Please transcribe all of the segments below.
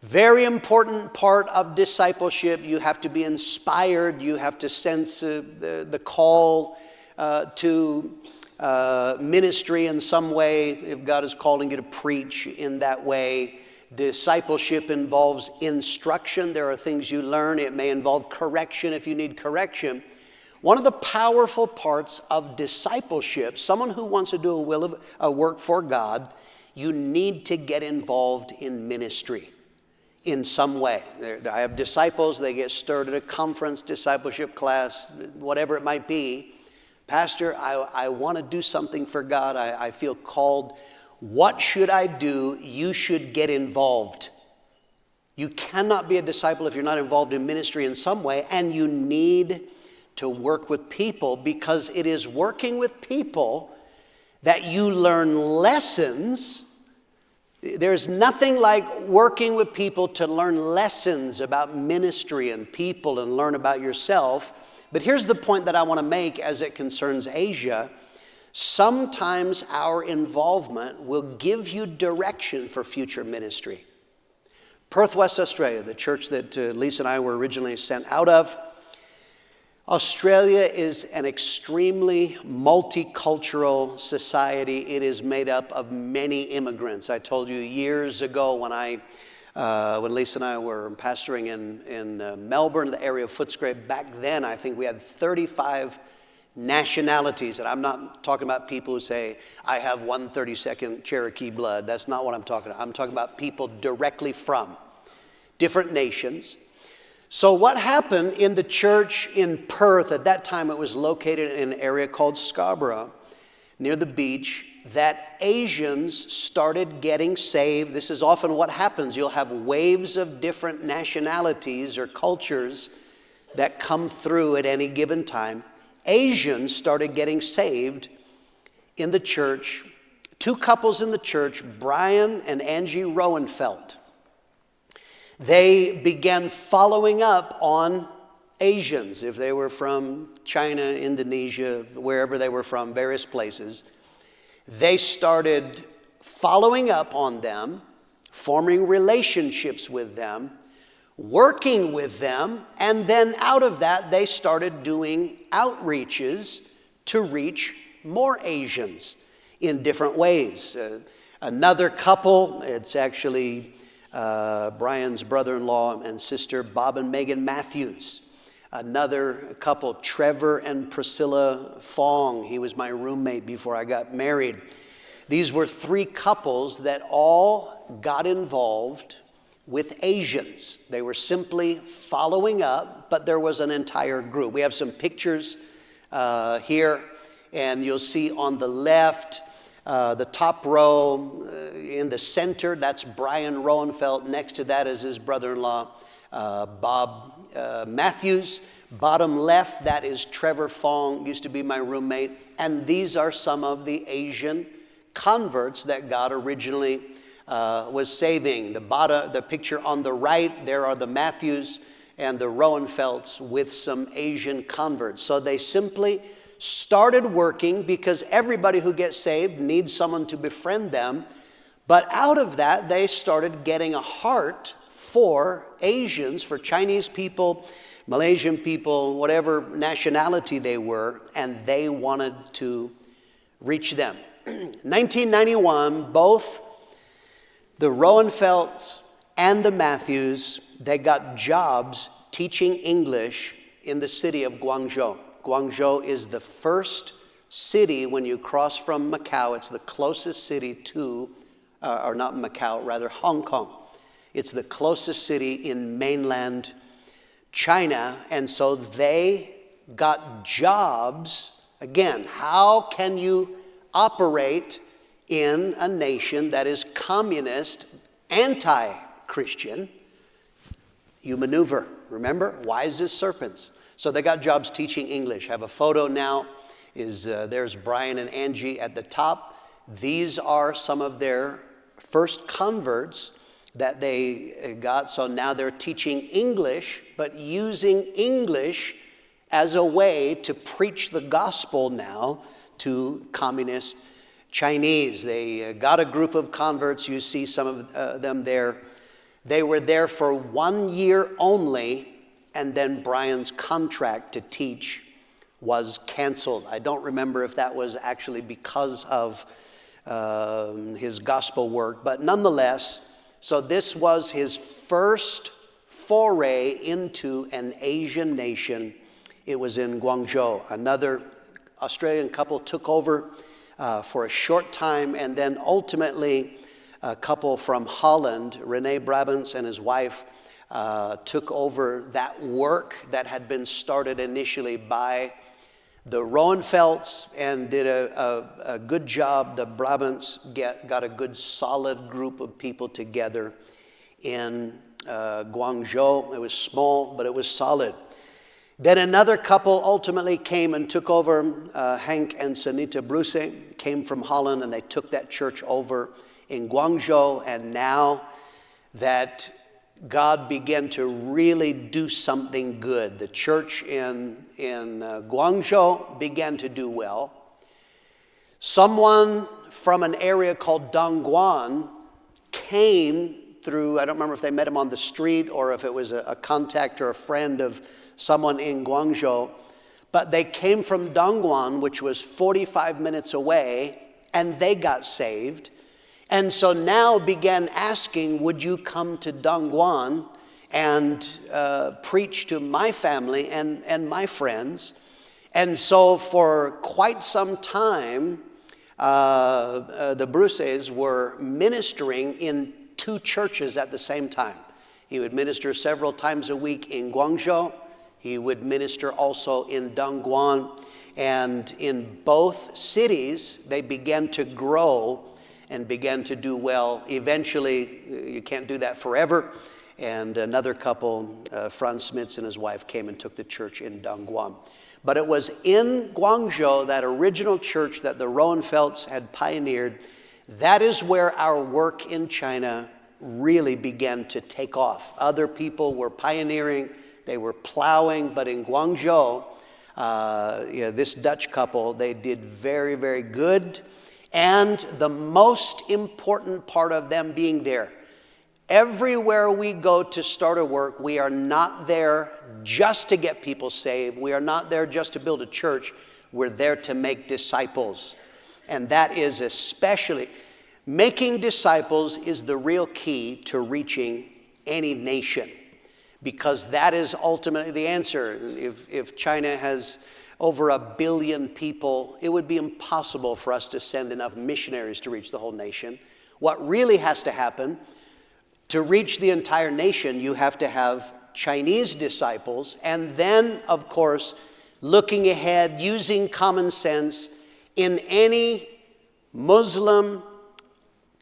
Very important part of discipleship. You have to be inspired. You have to sense the call to ministry in some way, if God is calling you to preach in that way. Discipleship involves instruction. There are things you learn. It may involve correction if you need correction. One of the powerful parts of discipleship, someone who wants to do a work for God, you need to get involved in ministry in some way. I have disciples, they get stirred at a conference, discipleship class, whatever it might be. Pastor, I want to do something for God. I feel called. What should I do? You should get involved. You cannot be a disciple if you're not involved in ministry in some way, and you need to work with people, because it is working with people that you learn lessons. There's nothing like working with people to learn lessons about ministry and people and learn about yourself. But here's the point that I want to make as it concerns Asia. Sometimes our involvement will give you direction for future ministry. Perth, West Australia, the church that Lisa and I were originally sent out of. Australia is an extremely multicultural society. It is made up of many immigrants. I told you years ago when Lisa and I were pastoring in Melbourne, the area of Footscray, back then I think we had 35 nationalities. And I'm not talking about people who say, I have 132nd Cherokee blood. That's not what I'm talking about. I'm talking about people directly from different nations. So what happened in the church in Perth, at that time it was located in an area called Scarborough, near the beach, that Asians started getting saved. This is often what happens. You'll have waves of different nationalities or cultures that come through at any given time. Asians started getting saved in the church. Two couples in the church, Brian and Angie Roenfeld. They began following up on Asians, if they were from China, Indonesia, wherever they were from, various places. They started following up on them, forming relationships with them, working with them, and then out of that, they started doing outreaches to reach more Asians in different ways. Another couple, it's actually Brian's brother-in-law and sister, Bob and Megan Matthews. Another couple, Trevor and Priscilla Fong. He was my roommate before I got married. These were three couples that all got involved with Asians. They were simply following up, but there was an entire group. We have some pictures here, and you'll see on the left, the top row in the center, that's Brian Roenfeld. Next to that is his brother-in-law, Bob Matthews. Bottom left, that is Trevor Fong, used to be my roommate. And these are some of the Asian converts that God originally was saving. The picture on the right, there are the Matthews and the Roenfelds with some Asian converts. So they simply started working, because everybody who gets saved needs someone to befriend them. But out of that, they started getting a heart for Asians, for Chinese people, Malaysian people, whatever nationality they were, and they wanted to reach them. 1991, both the Roenfelds and the Matthews, they got jobs teaching English in the city of Guangzhou. Guangzhou is the first city when you cross from Macau. It's the closest city to, or not Macau, rather Hong Kong. It's the closest city in mainland China. And so they got jobs. Again, how can you operate in a nation that is communist, anti-Christian? You maneuver. Remember, wise as serpents. So they got jobs teaching English. Have a photo now. There's Brian and Angie at the top. These are some of their first converts that they got. So now they're teaching English, but using English as a way to preach the gospel now to communist Chinese. They got a group of converts. You see some of them there. They were there for 1 year only, and then Brian's contract to teach was canceled. I don't remember if that was actually because of his gospel work, but nonetheless, so this was his first foray into an Asian nation. It was in Guangzhou. Another Australian couple took over for a short time, and then ultimately a couple from Holland, Rene Brabants and his wife, took over that work that had been started initially by the Roenfelds and did a good job. The Brabants got a good solid group of people together in Guangzhou. It was small, but it was solid. Then another couple ultimately came and took over. Hank and Sanita Bruce came from Holland, and they took that church over in Guangzhou. And now that God began to really do something good, the church in Guangzhou began to do well. Someone from an area called Dongguan came through, I don't remember if they met him on the street or if it was a contact or a friend of someone in Guangzhou, but they came from Dongguan, which was 45 minutes away, and they got saved. And so now began asking, would you come to Dongguan and preach to my family and my friends? And so for quite some time, the Bruces were ministering in 2 churches at the same time. He would minister several times a week in Guangzhou. He would minister also in Dongguan. And in both cities, they began to grow and began to do well. Eventually, you can't do that forever. And another couple, Franz Smits and his wife, came and took the church in Dongguan. But it was in Guangzhou, that original church that the Roenfelds had pioneered. That is where our work in China really began to take off. Other people were pioneering, they were plowing, but in Guangzhou, this Dutch couple, they did very, very good. And the most important part of them being there, everywhere we go to start a work, we are not there just to get people saved. We are not there just to build a church. We're there to make disciples. And that is especially, making disciples is the real key to reaching any nation, because that is ultimately the answer. If China has over 1 billion people, it would be impossible for us to send enough missionaries to reach the whole nation. What really has to happen, to reach the entire nation, you have to have Chinese disciples, and then, of course, looking ahead, using common sense, in any Muslim,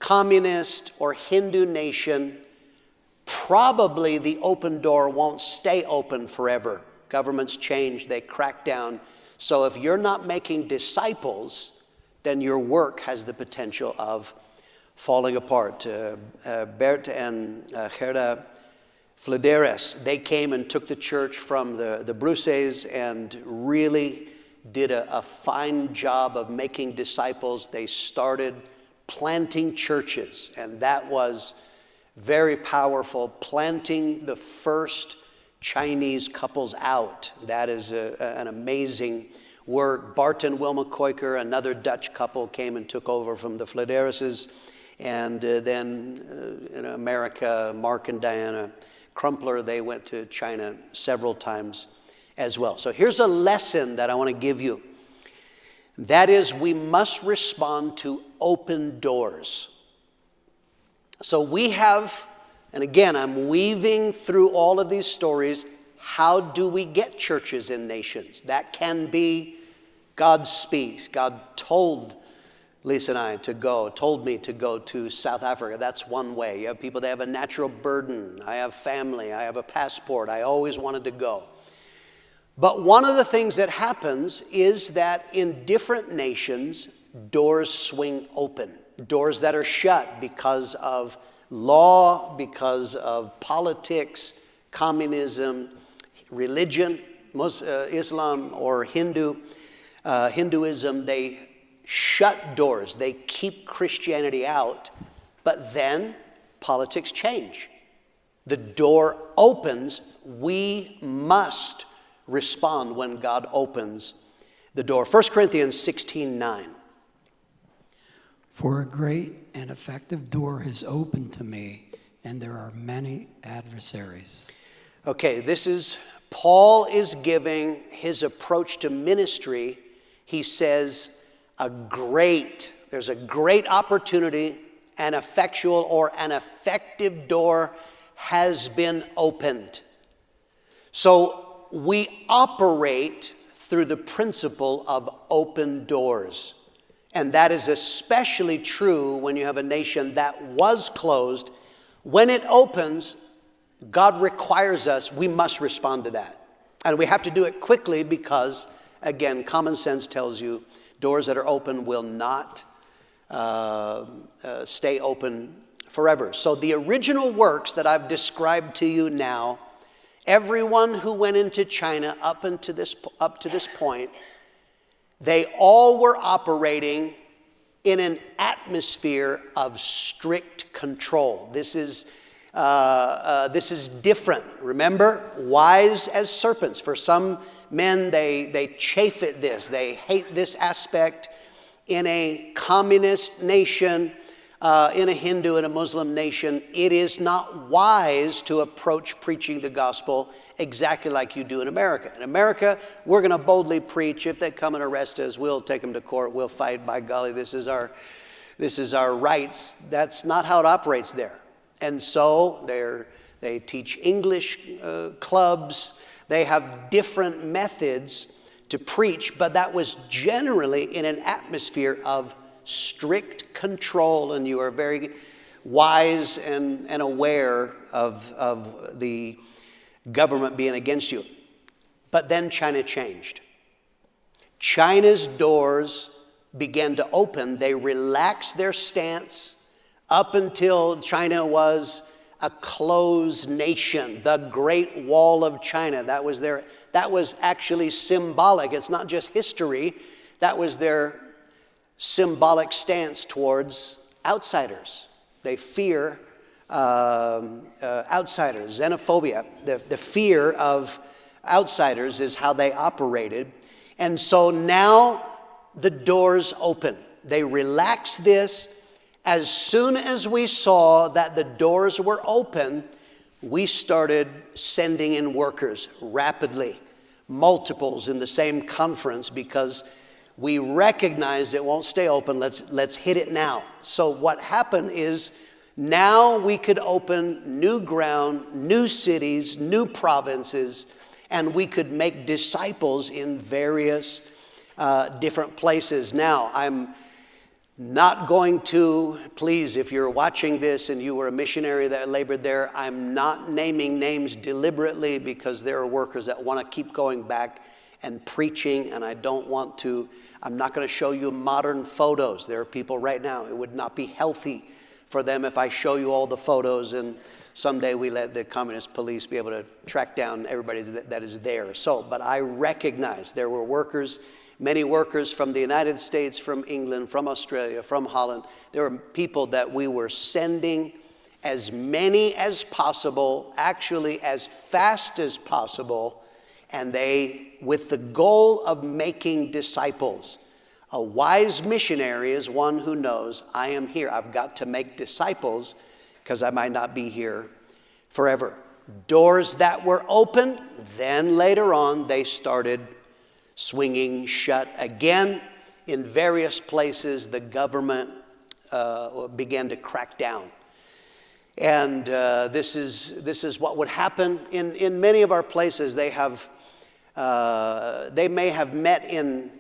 communist, or Hindu nation, probably the open door won't stay open forever. Governments change, they crack down. So if you're not making disciples, then your work has the potential of falling apart. Bert and Gerda Flederes, they came and took the church from the Bruces and really did a fine job of making disciples. They started planting churches, and that was very powerful, planting the first Chinese couples out. That is an amazing work. Bart and Wilma Koiker, another Dutch couple, came and took over from the Fledereses. And then in America, Mark and Diana Crumpler, they went to China several times as well. So here's a lesson that I want to give you. That is, we must respond to open doors. So we have, and again, I'm weaving through all of these stories. How do we get churches in nations? That can be God speaks. God told Lisa and I told me to go to South Africa. That's one way. You have people that have a natural burden. I have family. I have a passport. I always wanted to go. But one of the things that happens is that in different nations, doors swing open. Doors that are shut because of law, because of politics, communism, religion, Islam or Hinduism, they shut doors. They keep Christianity out, but then politics change. the door opens, we must respond when God opens the door. 1 Corinthians 16:9. For a great and effective door has opened to me, and there are many adversaries. Okay, Paul is giving his approach to ministry. He says there's a great opportunity, an effectual or an effective door has been opened. So we operate through the principle of open doors. And that is especially true when you have a nation that was closed. When it opens, God requires us, we must respond to that. And we have to do it quickly because, again, common sense tells you doors that are open will not stay open forever. So the original works that I've described to you now, everyone who went into China up to this point, they all were operating in an atmosphere of strict control. This is different. Remember, wise as serpents. For some men, they chafe at this. They hate this aspect. In a communist nation, in a Hindu and a Muslim nation, it is not wise to approach preaching the gospel exactly like you do in America. In America, we're going to boldly preach. If they come and arrest us, we'll take them to court. We'll fight. By golly, this is our rights. That's not how it operates there. And so they teach English clubs. They have different methods to preach, but that was generally in an atmosphere of strict control, and you are very wise and aware of the government being against you. But then China changed. China's doors began to open. They relaxed their stance. Up until China was a closed nation, the Great Wall of China. That was actually symbolic. It's not just history. That was their symbolic stance towards outsiders. They fear outsiders, xenophobia. The fear of outsiders is how they operated. And so now the doors open. They relaxed this. As soon as we saw that the doors were open, we started sending in workers rapidly, multiples in the same conference, because we recognized it won't stay open. Let's hit it now. So what happened is now we could open new ground, new cities, new provinces, and we could make disciples in various different places. Now, I'm not going to, please, if you're watching this and you were a missionary that labored there, I'm not naming names deliberately because there are workers that want to keep going back and preaching, and I'm not going to show you modern photos. There are people right now, it would not be healthy for them if I show you all the photos and someday we let the communist police be able to track down everybody that is there. But I recognize there were workers, many workers from the United States, from England, from Australia, from Holland. There were people that we were sending as many as possible, actually as fast as possible, and they, with the goal of making disciples. A wise missionary is one who knows, I am here. I've got to make disciples because I might not be here forever. Doors that were open, then later on they started swinging shut again. In various places, the government began to crack down. And this is what would happen. In many of our places, they may have met in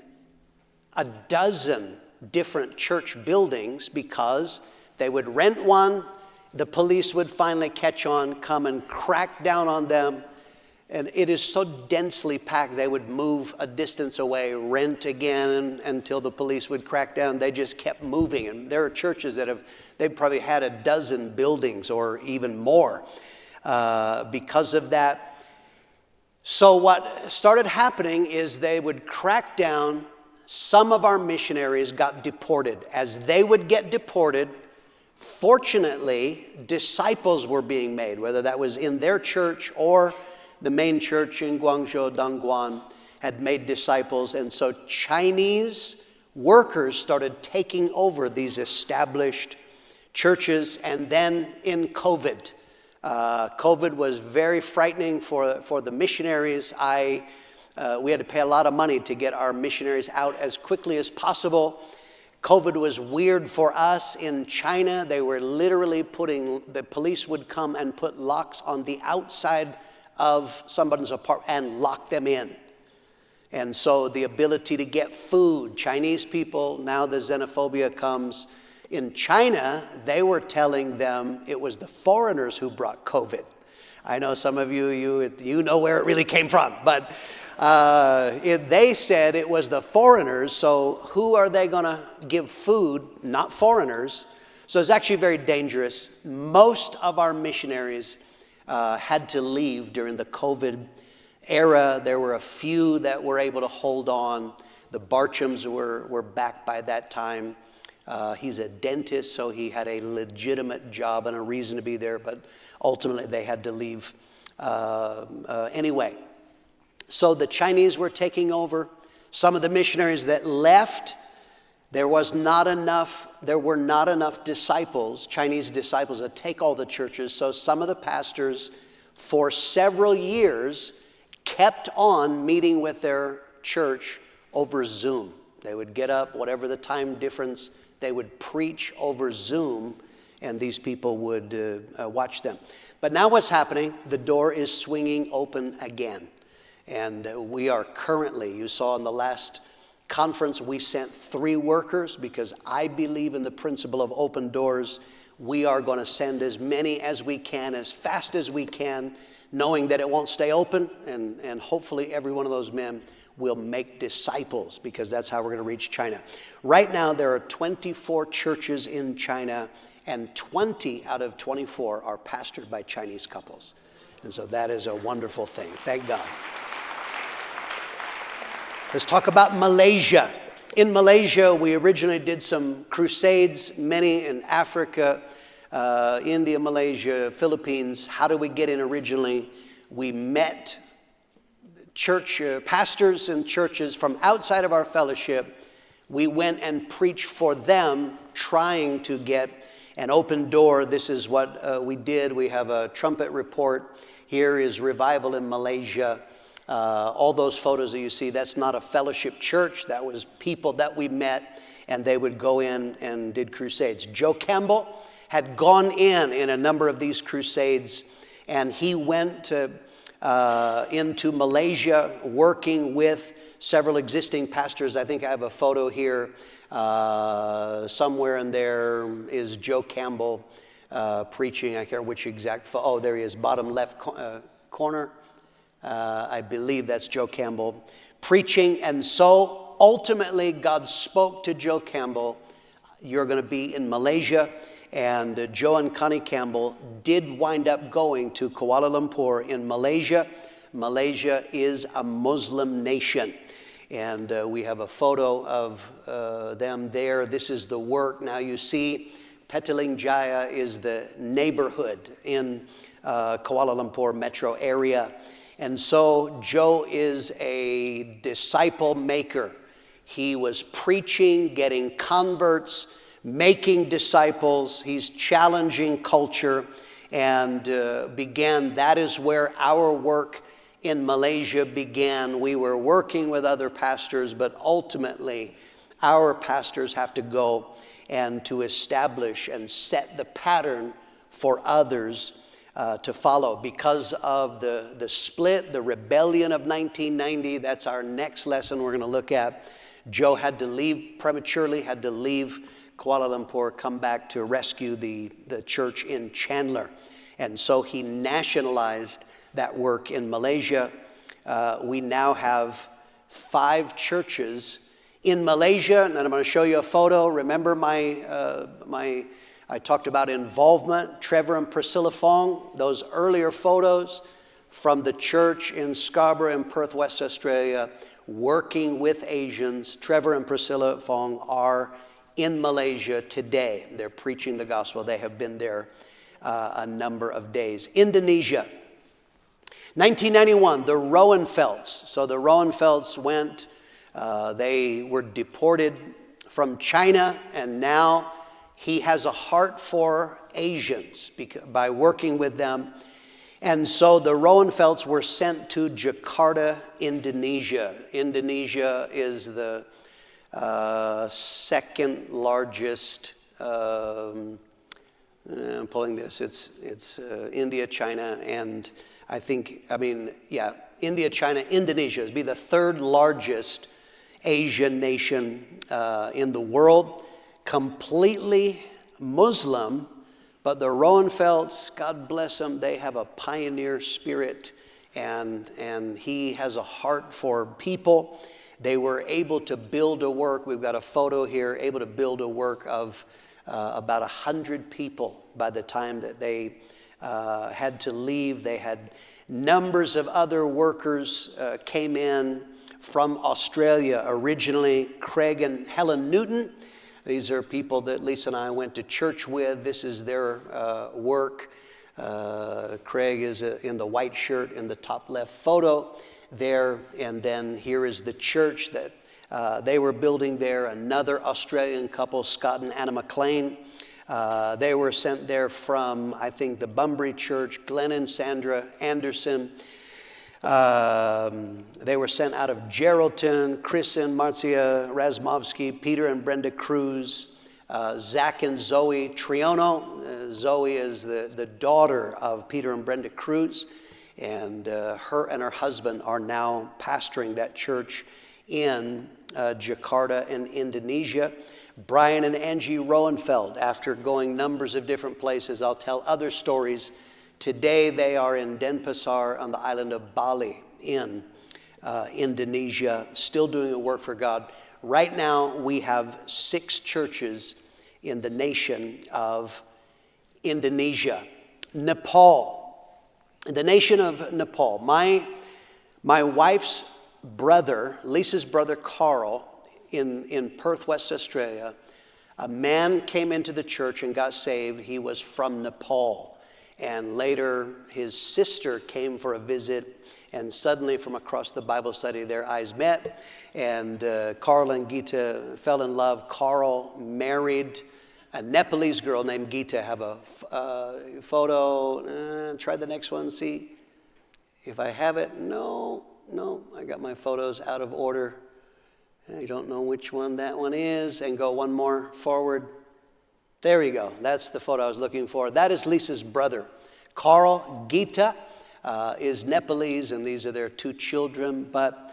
a dozen different church buildings because they would rent one, the police would finally catch on, come and crack down on them, and it is so densely packed they would move a distance away, rent again until the police would crack down. They just kept moving, and there are churches that they've probably had a dozen buildings or even more because of that. So what started happening is they would crack down. Some of our missionaries got deported. As they would get deported Fortunately, disciples were being made, whether that was in their church or the main church in Guangzhou, Dongguan, had made disciples. And so Chinese workers started taking over these established churches. And then in COVID, COVID was very frightening for the missionaries. We had to pay a lot of money to get our missionaries out as quickly as possible. COVID was weird for us in China. They were literally the police would come and put locks on the outside of somebody's apartment and lock them in. And so the ability to get food, Chinese people, now the xenophobia comes. In China, they were telling them it was the foreigners who brought COVID. I know some of you know where it really came from, but they said it was the foreigners, so who are they going to give food? Not foreigners. So it's actually very dangerous. Most of our missionaries had to leave during the COVID era. There were a few that were able to hold on. The Barchams were back by that time. He's a dentist, so he had a legitimate job and a reason to be there, but ultimately they had to leave anyway. So the Chinese were taking over. Some of the missionaries that left, there were not enough disciples, Chinese disciples, to take all the churches. So some of the pastors for several years kept on meeting with their church over Zoom. They would get up, whatever the time difference, they would preach over Zoom, and these people would watch them. But now what's happening? The door is swinging open again. And we are currently, you saw in the last conference, we sent 3 workers because I believe in the principle of open doors. We are going to send as many as we can, as fast as we can, knowing that it won't stay open. And hopefully every one of those men will make disciples, because that's how we're going to reach China. Right now, there are 24 churches in China, and 20 out of 24 are pastored by Chinese couples. And so that is a wonderful thing. Thank God. Let's talk about Malaysia. In Malaysia, we originally did some crusades, many in Africa, India, Malaysia, Philippines. How did we get in originally? We met church pastors and churches from outside of our fellowship. We went and preached for them, trying to get an open door. This is what we did. We have a trumpet report. Here is revival in Malaysia. All those photos that you see, that's not a fellowship church. That was people that we met, and they would go in and did crusades. Joe Campbell had gone in a number of these crusades, and he went into Malaysia working with several existing pastors. I think I have a photo here. Somewhere in there is Joe Campbell preaching. I can't remember which exact photo. Oh, there he is, bottom left corner. I believe that's Joe Campbell preaching. And so ultimately God spoke to Joe Campbell, you're going to be in Malaysia. And Joe and Connie Campbell did wind up going to Kuala Lumpur in Malaysia. Malaysia is a Muslim nation. And we have a photo of them there. This is the work. Now you see Petaling Jaya is the neighborhood in Kuala Lumpur metro area. And so Joe is a disciple maker. He was preaching, getting converts, making disciples. He's challenging culture, and that is where our work in Malaysia began. We were working with other pastors, but ultimately our pastors have to go and to establish and set the pattern for others to follow. Because of the split, the rebellion of 1990, that's our next lesson we're going to look at. Joe had to leave prematurely, had to leave Kuala Lumpur, come back to rescue the church in Chandler. And so he nationalized that work in Malaysia. We now have 5 churches in Malaysia, and I'm going to show you a photo. Remember I talked about involvement, Trevor and Priscilla Fong, those earlier photos from the church in Scarborough in Perth, West Australia, working with Asians. Trevor and Priscilla Fong are in Malaysia today. They're preaching the gospel. They have been there a number of days. Indonesia. 1991, the Roenfelds. So the Roenfelds went, they were deported from China, and now he has a heart for Asians by working with them. And so the Roenfelds were sent to Jakarta, Indonesia. Indonesia is the second largest, I'm pulling this, it's India, China, and India, China, Indonesia would be the third largest Asian nation in the world, completely Muslim, but the Roenfelds, God bless them, they have a pioneer spirit, and he has a heart for people. They were able to build a work, we've got a photo here, able to build a work of about 100 people by the time that they had to leave. They had numbers of other workers came in from Australia originally. Craig and Helen Newton, these are people that Lisa and I went to church with. This is their work. Craig is in the white shirt in the top left photo there, and then here is the church that they were building there. Another Australian couple, Scott and Anna McLean. They were sent there from, I think, the Bunbury Church. Glenn and Sandra Anderson. They were sent out of Geraldton. Chris and Marcia Razmovsky, Peter and Brenda Cruz, Zach and Zoe Triono. Zoe is the daughter of Peter and Brenda Cruz, and her and her husband are now pastoring that church in Jakarta in Indonesia. Brian and Angie Roenfeld, after going numbers of different places, I'll tell other stories. Today they are in Denpasar on the island of Bali in Indonesia, still doing a work for God. Right now we have 6 churches in the nation of Indonesia. Nepal, the nation of Nepal. My wife's brother, Lisa's brother Carl, in Perth, West Australia, a man came into the church and got saved. He was from Nepal. And later his sister came for a visit, and suddenly from across the Bible study their eyes met, and Carl and Gita fell in love. Carl married a Nepalese girl named Gita. I have a photo. Try the next one, see if I have it. No, I got my photos out of order. I don't know which one that one is. And go one more forward. There you go. That's the photo I was looking for. That is Lisa's brother. Carl. Gita is Nepalese, and these are their 2 children. But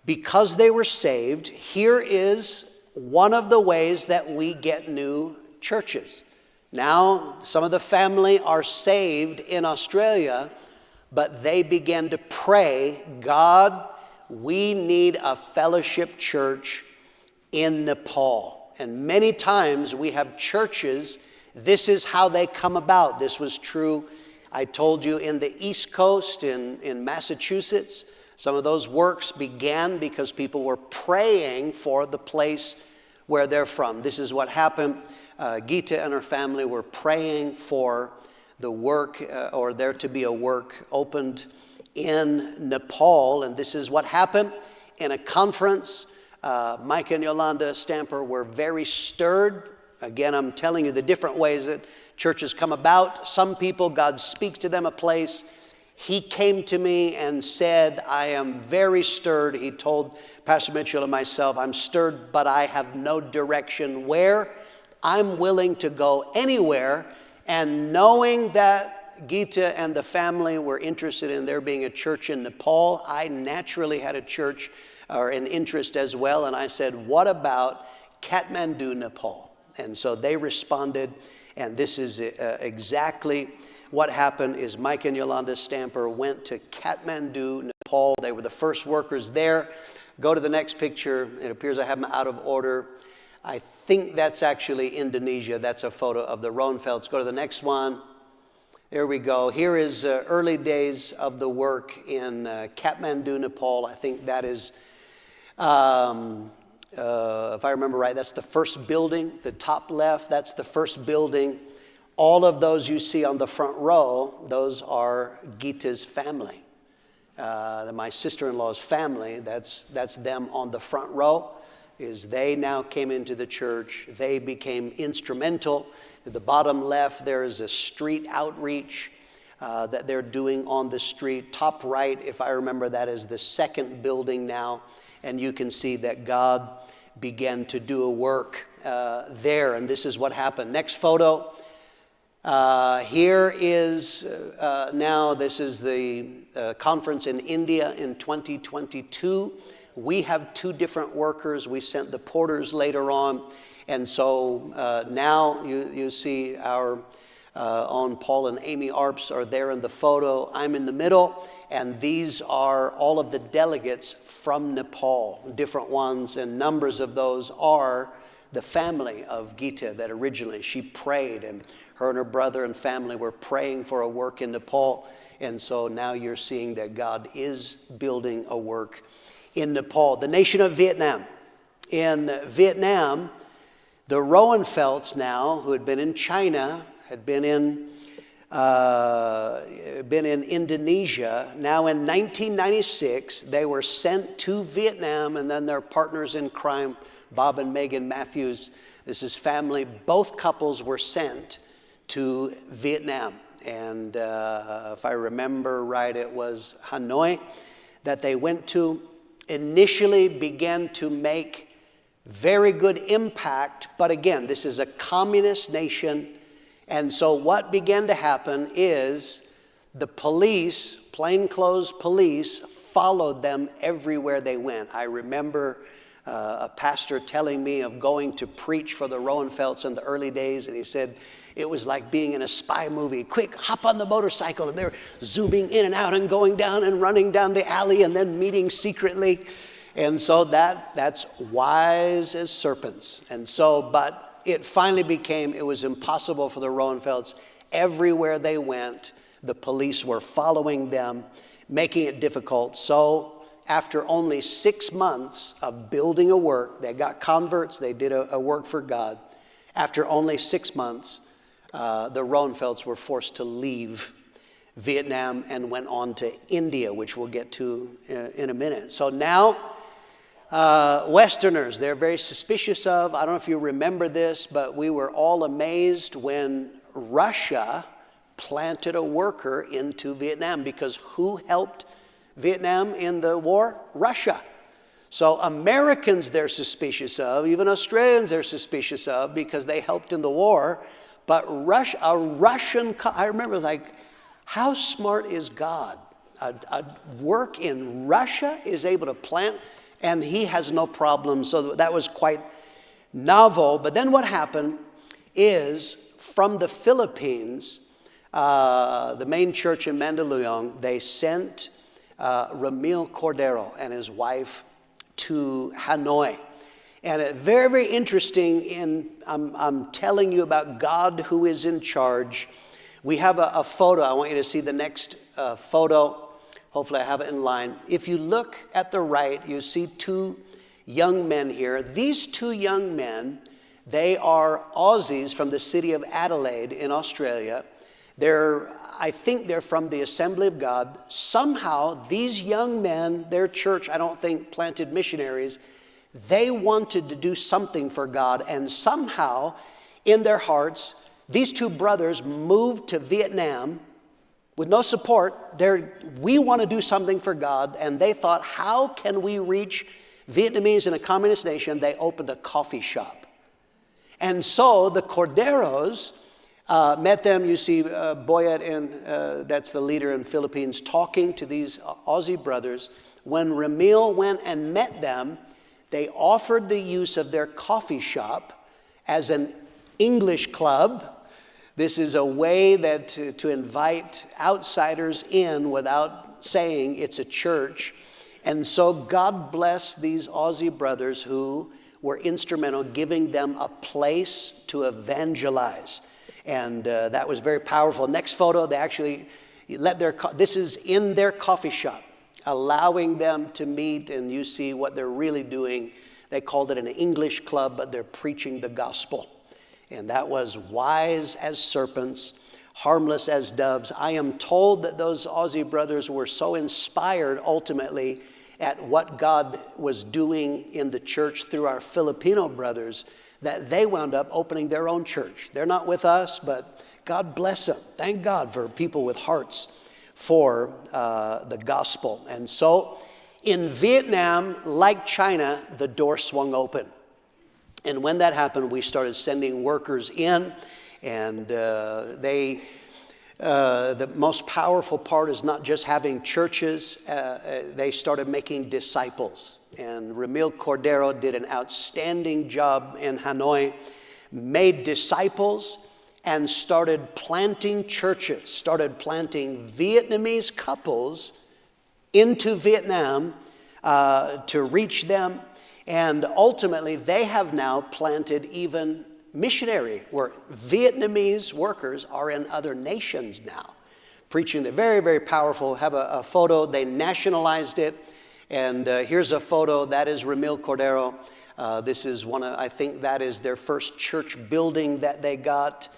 because they were saved, here is one of the ways that we get new churches. Now, some of the family are saved in Australia, but they began to pray, God, we need a fellowship church in Nepal. And many times we have churches, this is how they come about. This was true, I told you, in the East Coast, in Massachusetts. Some of those works began because people were praying for the place where they're from. This is what happened. Gita and her family were praying for the work, or there to be a work opened in Nepal, and this is what happened. In a conference, Mike and Yolanda Stamper were very stirred. Again, I'm telling you the different ways that churches come about. Some people, God speaks to them a place. He came to me and said, I am very stirred. He told Pastor Mitchell and myself, I'm stirred, but I have no direction where. I'm willing to go anywhere. And knowing that Gita and the family were interested in there being a church in Nepal, I naturally had a church or an interest as well. And I said, what about Kathmandu, Nepal? And so they responded, and this is exactly what happened. Is Mike and Yolanda Stamper went to Kathmandu, Nepal. They were the first workers there. Go to the next picture. It appears I have them out of order. I think that's actually Indonesia. That's a photo of the Roenfelds. Go to the next one. There we go. Here is early days of the work in Kathmandu, Nepal. I think that is If I remember right, that's the first building. The top left, that's the first building. All of those you see on the front row, those are Gita's family. My sister-in-law's family, that's them on the front row, is they now came into the church. They became instrumental. At the bottom left, there is a street outreach that they're doing on the street. Top right, if I remember, that is the second building now. And you can see that God began to do a work there. And this is what happened. Next photo. Here is now, this is the conference in India in 2022. We have 2 different workers. We sent the porters later on. And so now you see our own Paul and Amy Arps are there in the photo. I'm in the middle. And these are all of the delegates from Nepal, different ones. And numbers of those are the family of Gita that originally she prayed, and her and her brother and family were praying for a work in Nepal. And so now you're seeing that God is building a work in Nepal. The nation of Vietnam. In Vietnam, the Roenfelds now, who had been in China, had been in Indonesia. Now in 1996, they were sent to Vietnam, and then their partners in crime, Bob and Megan Matthews, this is family, both couples were sent to Vietnam. And if I remember right, it was Hanoi that they went to. Initially began to make very good impact, but again, this is a communist nation. And so what began to happen is the police, plainclothes police, followed them everywhere they went. I remember a pastor telling me of going to preach for the Roenfelds in the early days, and he said it was like being in a spy movie. Quick, hop on the motorcycle, and they're zooming in and out and going down and running down the alley and then meeting secretly. And so that's wise as serpents. And so, but it finally became, it was impossible for the Roenfelds. Everywhere they went, the police were following them, making it difficult. So after only 6 months of building a work, they got converts, they did a work for God. After only 6 months, the Roenfelds were forced to leave Vietnam and went on to India, which we'll get to in a minute. So now, Westerners, they're very suspicious of. I don't know if you remember this, but we were all amazed when Russia planted a worker into Vietnam, because who helped Vietnam in the war? Russia. So Americans they're suspicious of, even Australians they're suspicious of because they helped in the war. But a Russian, I remember like, how smart is God? A work in Russia is able to plant, and he has no problem. So that was quite novel. But then what happened is from the Philippines, the main church in Mandaluyong, they sent Ramil Cordero and his wife to Hanoi. And very, very interesting, I'm telling you about God who is in charge. We have a photo. I want you to see the next photo. Hopefully I have it in line. If you look at the right, you see 2 young men here. These 2 young men, they are Aussies from the city of Adelaide in Australia. I think they're from the Assembly of God. Somehow, these young men, their church, I don't think planted missionaries, they wanted to do something for God, and somehow, in their hearts, these 2 brothers moved to Vietnam with no support. We want to do something for God, and they thought, how can we reach Vietnamese in a communist nation? They opened a coffee shop. And so the Corderos met them. You see Boyet, and that's the leader in Philippines, talking to these Aussie brothers. When Ramil went and met them, they offered the use of their coffee shop as an English club. This is a way that to invite outsiders in without saying it's a church. And so God bless these Aussie brothers who were instrumental, giving them a place to evangelize. And that was very powerful. Next photo, they actually let this is in their coffee shop, allowing them to meet, and you see what they're really doing. They called it an English club, but they're preaching the gospel. And that was wise as serpents, harmless as doves. I am told that those Aussie brothers were so inspired ultimately at what God was doing in the church through our Filipino brothers that they wound up opening their own church. They're not with us, but God bless them. Thank God for people with hearts for the gospel. And so in Vietnam, like China, the door swung open. And when that happened, we started sending workers in, and the most powerful part is not just having churches. They started making disciples. And Ramil Cordero did an outstanding job in Hanoi, made disciples, and started planting churches, started planting Vietnamese couples into Vietnam to reach them. And ultimately, they have now planted even missionary work. Vietnamese workers are in other nations now, preaching. They're very, very powerful. Have a photo. They nationalized it. And here's a photo. That is Ramil Cordero. This is I think that is their first church building that they got.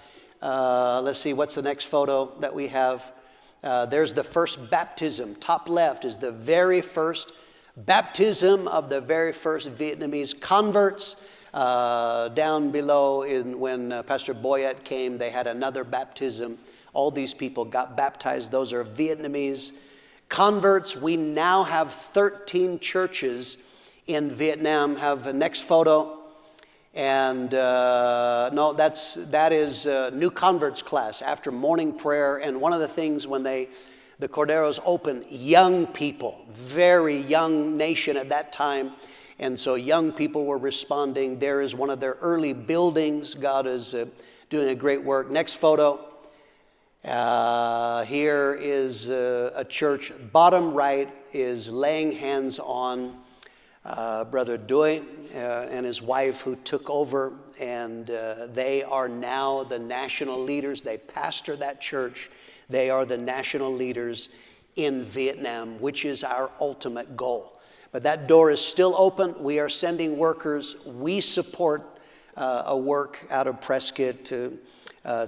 Let's see, what's the next photo that we have? There's the first baptism. Top left is the very first baptism of the very first Vietnamese converts. Down below, when Pastor Boyette came, they had another baptism. All these people got baptized. Those are Vietnamese converts. We now have 13 churches in Vietnam. Have a next photo. And no, that is new converts class after morning prayer. And one of the things when the Corderos opened, young people, very young nation at that time. And so young people were responding. There is one of their early buildings. God is doing a great work. Next photo. Here is a church. Bottom right is laying hands on Brother Dui and his wife who took over. And they are now the national leaders. They pastor that church. They are the national leaders in Vietnam, which is our ultimate goal. But that door is still open. We are sending workers. We support a work out of Prescott to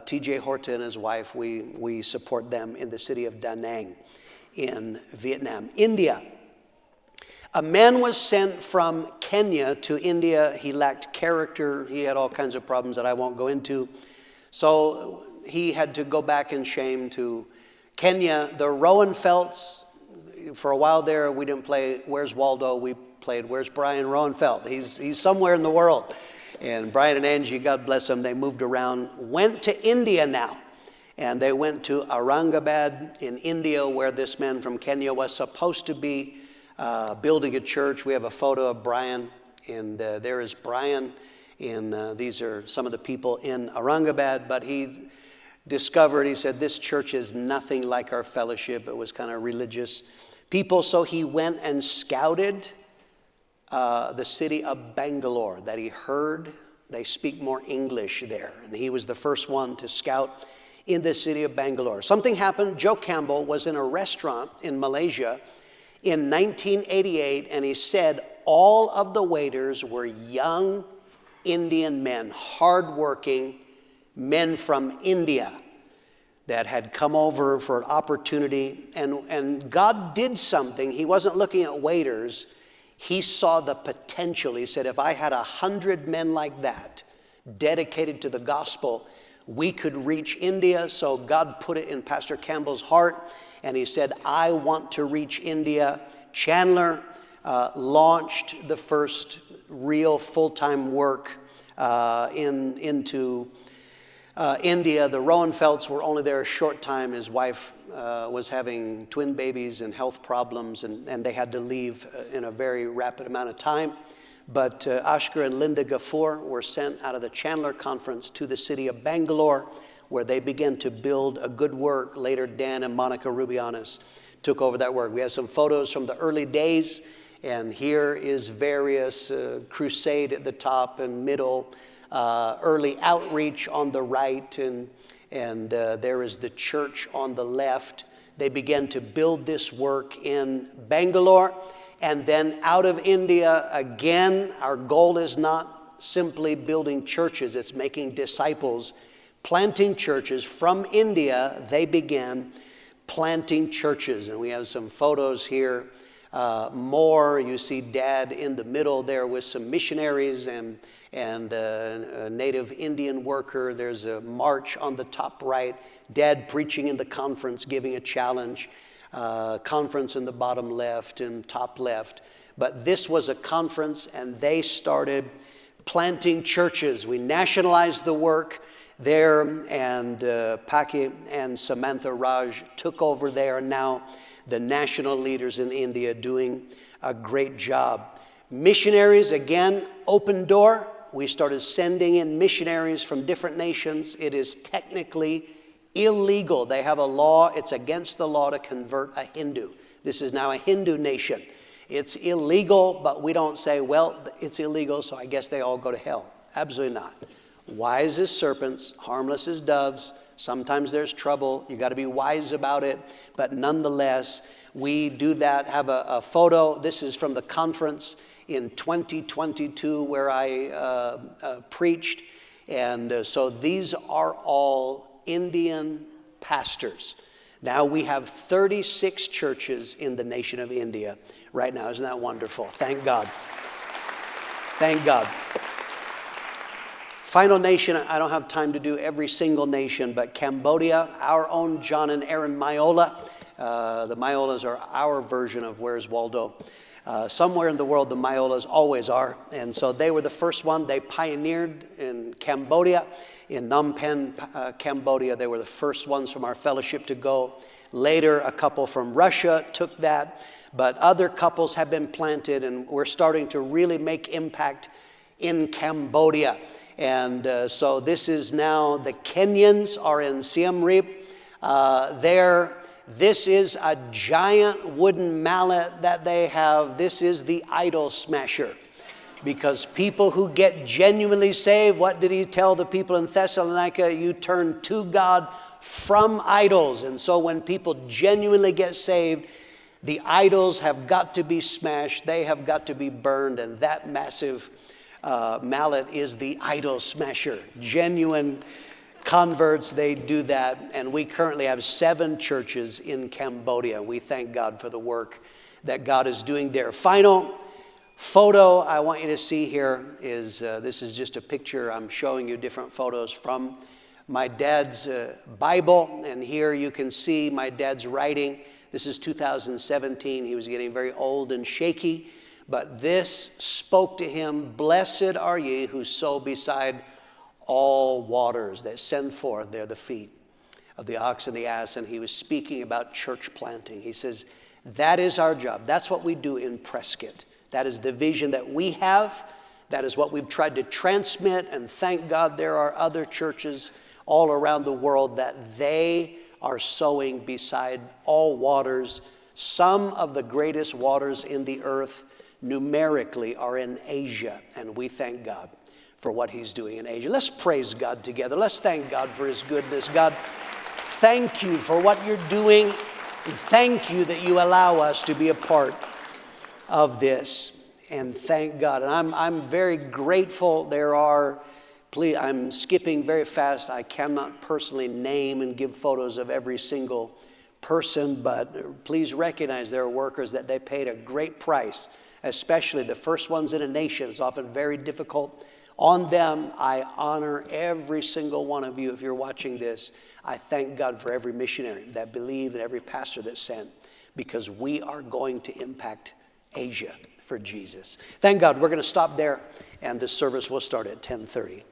T.J. Horta and his wife. We support them in the city of Da Nang in Vietnam. India. A man was sent from Kenya to India. He lacked character. He had all kinds of problems that I won't go into. So he had to go back in shame to Kenya. The Roenfelds, for a while there, we didn't play Where's Waldo? We played Where's Brian Roenfeld? He's somewhere in the world. And Brian and Angie, God bless them, they moved around, went to India now. And they went to Aurangabad in India, where this man from Kenya was supposed to be building a church. We have a photo of Brian, and there is Brian. And these are some of the people in Aurangabad. But he discovered, he said, this church is nothing like our fellowship. It was kind of religious people. So he went and scouted the city of Bangalore, that he heard they speak more English there. And he was the first one to scout in the city of Bangalore. Something happened. Joe Campbell was in a restaurant in Malaysia in 1988, and he said all of the waiters were young Indian men, hardworking men from India that had come over for an opportunity. And God did something. He wasn't looking at waiters. He saw the potential. He said, if I had 100 men like that dedicated to the gospel, we could reach India. So God put it in Pastor Campbell's heart, and he said, I want to reach India. Chandler launched the first real full-time work into India. The Roenfelds were only there a short time. His wife was having twin babies and health problems, and they had to leave in a very rapid amount of time. But Ashkar and Linda Gafoor were sent out of the Chandler Conference to the city of Bangalore, where they began to build a good work. Later, Dan and Monica Rubianis took over that work. We have some photos from the early days, and here is various crusade at the top and middle, early outreach on the right, and there is the church on the left. They began to build this work in Bangalore. And then out of India, again, our goal is not simply building churches, it's making disciples, planting churches. From India, they began planting churches. And we have some photos here. More, you see Dad in the middle there with some missionaries and a native Indian worker. There's a march on the top right. Dad preaching in the conference, giving a challenge. Conference in the bottom left and top left. But this was a conference, and they started planting churches. We nationalized the work there, and Paki and Samantha Raj took over there. Now the national leaders in India doing a great job. Missionaries, again, open door. We started sending in missionaries from different nations. It is technically illegal. They have a law. It's against the law to convert a Hindu. This is now a Hindu nation. It's illegal, but we don't say, well, it's illegal, so I guess they all go to hell. Absolutely not. Wise as serpents, harmless as doves. Sometimes there's trouble. You got to be wise about it. But nonetheless, we do that. Have a photo. This is from the conference in 2022 where I preached. And so these are all Indian pastors. Now we have 36 churches in the nation of India right now. Isn't that wonderful? Thank God. Thank God. Final nation, I don't have time to do every single nation, but Cambodia, our own John and Aaron Mayola. The Mayolas are our version of Where's Waldo. Somewhere in the world, the Mayolas always are. And so they were the first one. They pioneered in Cambodia. In Phnom Penh, Cambodia, they were the first ones from our fellowship to go. Later, a couple from Russia took that. But other couples have been planted, and we're starting to really make impact in Cambodia. And so this is now, the Kenyans are in Siem Reap. This is a giant wooden mallet that they have. This is the idol smasher. Because people who get genuinely saved, what did he tell the people in Thessalonica? You turn to God from idols. And so when people genuinely get saved, the idols have got to be smashed. They have got to be burned. And that massive mallet is the idol smasher. Genuine converts, they do that. And we currently have 7 churches in Cambodia. We thank God for the work that God is doing there. Final photo I want you to see here is, this is just a picture. I'm showing you different photos from my dad's Bible. And here you can see my dad's writing. This is 2017. He was getting very old and shaky. But this spoke to him, "Blessed are ye who sow beside all waters that send forth there the feet of the ox and the ass." And he was speaking about church planting. He says, that is our job. That's what we do in Prescott. That is the vision that we have. That is what we've tried to transmit. And thank God there are other churches all around the world that they are sowing beside all waters. Some of the greatest waters in the earth numerically are in Asia. And we thank God for what he's doing in Asia. Let's praise God together. Let's thank God for his goodness. God, thank you for what you're doing. And thank you that you allow us to be a part of this. And thank God. And I'm very grateful. Please, I'm skipping very fast. I cannot personally name and give photos of every single person, but please recognize there are workers that they paid a great price, especially the first ones in a nation. It's often very difficult on them. I honor every single one of you. If you're watching this, I thank God for every missionary that believed and every pastor that sent, because we are going to impact Asia for Jesus. Thank God. We're going to stop there, and the service will start at 10:30.